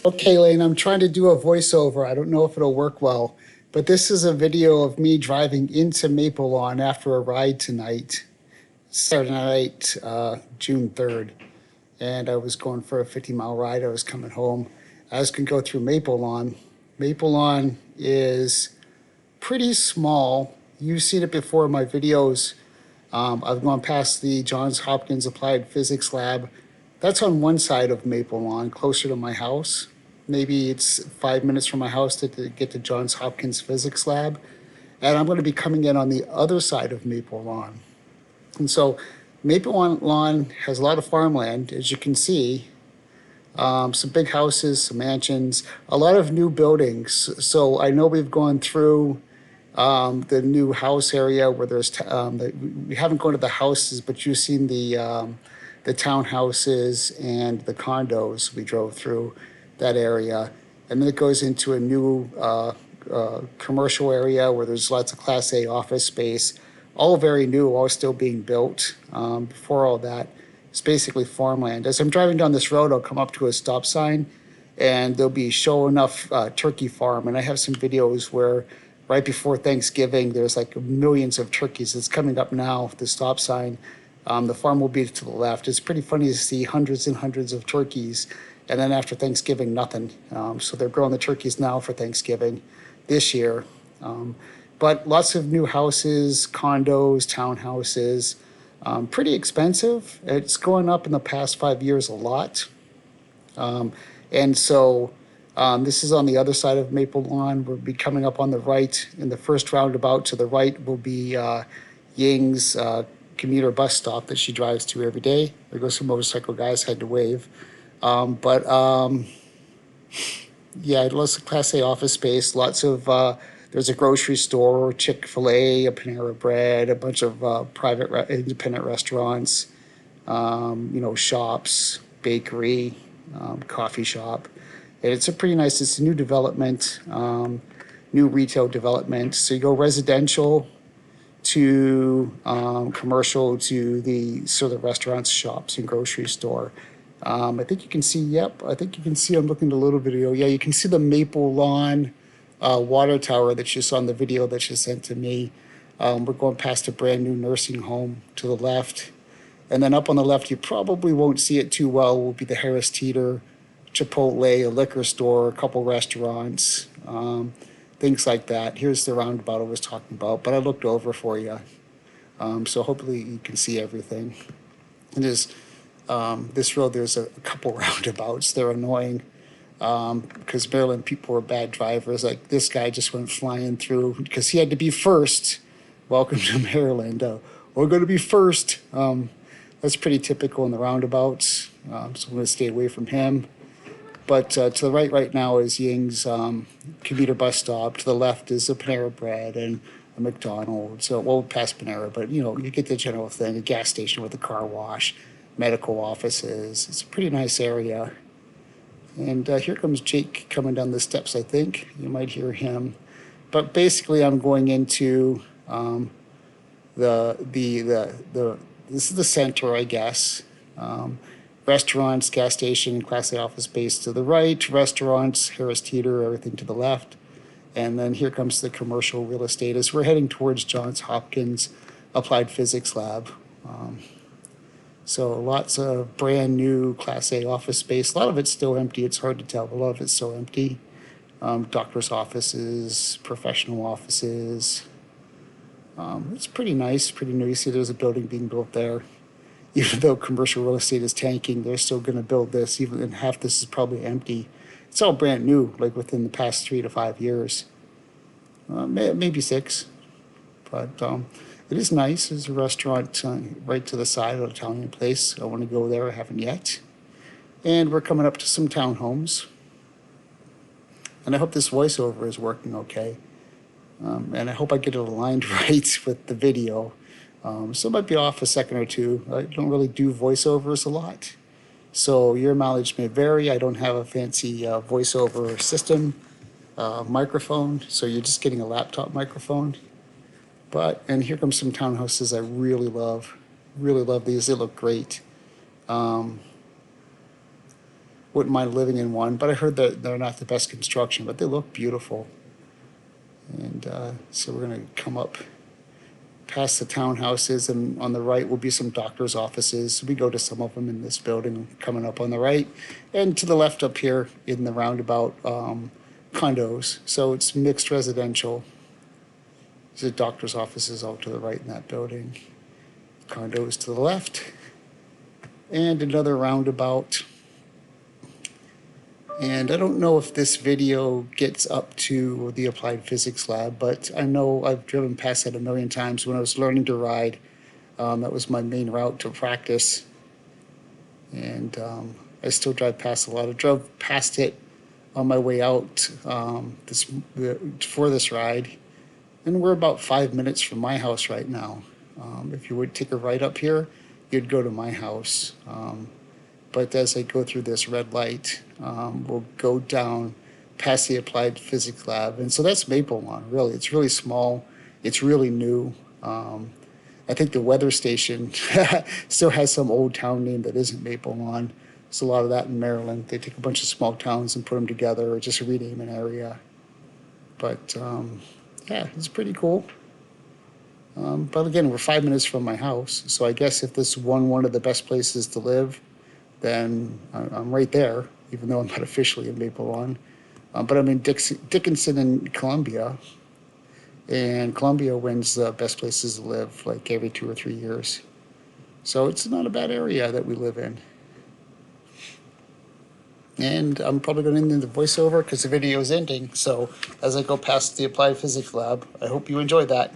Okay, Elaine, I'm trying to do a voiceover. I don't know if it'll work well, but this is a video of me driving into Maplelawn after a ride tonight, Saturday night, June 3rd. And I was going for a 50-mile ride. I was coming home. I was going to go through Maplelawn. Maplelawn is pretty small. You've seen it before in my videos. I've gone past the Johns Hopkins Applied Physics Lab. That's on one side of Maplelawn, closer to my house. Maybe it's 5 minutes from my house to get to Johns Hopkins Physics Lab. And I'm going to be coming in on the other side of Maplelawn. And so Maplelawn has a lot of farmland, as you can see. Some big houses, some mansions, a lot of new buildings. So I know we've gone through the new house area where we haven't gone to the houses, but you've seen the townhouses and the condos. We drove through that area, and then it goes into a new commercial area where there's lots of Class A office space, all very new, all still being built. Before all that, it's basically farmland. As I'm driving down this road, I'll come up to a stop sign, and there'll be Show Enough Turkey Farm, and I have some videos where right before Thanksgiving, there's like millions of turkeys. It's coming up now, the stop sign. The farm will be to the left. It's pretty funny to see hundreds and hundreds of turkeys, and then after Thanksgiving, nothing. So they're growing the turkeys now for Thanksgiving this year. But lots of new houses, condos, townhouses, pretty expensive. It's going up in the past 5 years a lot. And so this is on the other side of Maplelawn. We'll be coming up on the right. In the first roundabout to the right will be Ying's commuter bus stop that she drives to every day. There goes some motorcycle guys, had to wave. Yeah, lots of Class A office space, lots of, there's a grocery store, Chick-fil-A, a Panera Bread, a bunch of independent restaurants, shops, bakery, coffee shop. And it's it's a new development, new retail development. So you go residential to commercial to the sort of restaurants, shops, and grocery store. I think you can see, I'm looking at a little video. Yeah, you can see the Maplelawn water tower that you saw in the video that you sent to me. We're going past a brand new nursing home to the left. And then up on the left, you probably won't see it too well, will be the Harris Teeter, Chipotle, a liquor store, a couple restaurants, things like that. Here's the roundabout I was talking about, but I looked over for you. So hopefully you can see everything. And there's this road, there's a couple roundabouts. They're annoying because Maryland people are bad drivers. Like this guy just went flying through because he had to be first. Welcome to Maryland. We're going to be first. That's pretty typical in the roundabouts. So I'm going to stay away from him. But to the right now is Ying's commuter bus stop. To the left is a Panera Bread and a McDonald's. So well past Panera, but you get the general thing. A gas station with a car wash, medical offices. It's a pretty nice area. And here comes Jake coming down the steps. I think you might hear him. But basically, I'm going into this is the center, I guess. Restaurants, gas station, Class A office space to the right, restaurants, Harris Teeter, everything to the left. And then here comes the commercial real estate as we're heading towards Johns Hopkins Applied Physics Lab. So lots of brand new Class A office space. A lot of it's still empty. It's hard to tell, but a lot of it's still empty. Doctor's offices, professional offices. It's pretty nice, pretty new. You see there's a building being built there. Even though commercial real estate is tanking, they're still going to build this, even and half this is probably empty. It's all brand new, like within the past 3 to 5 years, maybe 6. But it is nice. There's a restaurant right to the side of an Italian place. I want to go there. I haven't yet. And we're coming up to some townhomes. And I hope this voiceover is working okay. And I hope I get it aligned right with the video. So it might be off a second or two. I don't really do voiceovers a lot. So your mileage may vary. I don't have a fancy voiceover system microphone, so you're just getting a laptop microphone. And here comes some townhouses I really love. Really love these. They look great. Wouldn't mind living in one, but I heard that they're not the best construction, but they look beautiful. And so we're going to come up past the townhouses, and on the right will be some doctor's offices. We go to some of them in this building coming up on the right, and to the left up here in the roundabout, condos. So it's mixed residential. There's a doctor's offices out to the right in that building, condos to the left, and another roundabout. And I don't know if this video gets up to the applied physics lab, but I know I've driven past it a million times when I was learning to ride. That was my main route to practice. And I still drive past a lot. I drove past it on my way out for this ride. And we're about 5 minutes from my house right now. If you would take a right up here, you'd go to my house. But as I go through this red light, we'll go down past the applied physics lab. And so that's Maplelawn, really. It's really small. It's really new. I think the weather station still has some old town name that isn't Maplelawn. There's a lot of that in Maryland. They take a bunch of small towns and put them together or just rename an area. But yeah, it's pretty cool. But again, we're 5 minutes from my house. So I guess if this won one of the best places to live, then I'm right there, even though I'm not officially in Maplelawn. But I'm in Dickinson and Columbia. And Columbia wins the best places to live like every 2 or 3 years. So it's not a bad area that we live in. And I'm probably going to end the voiceover because the video is ending. So as I go past the applied physics lab, I hope you enjoyed that.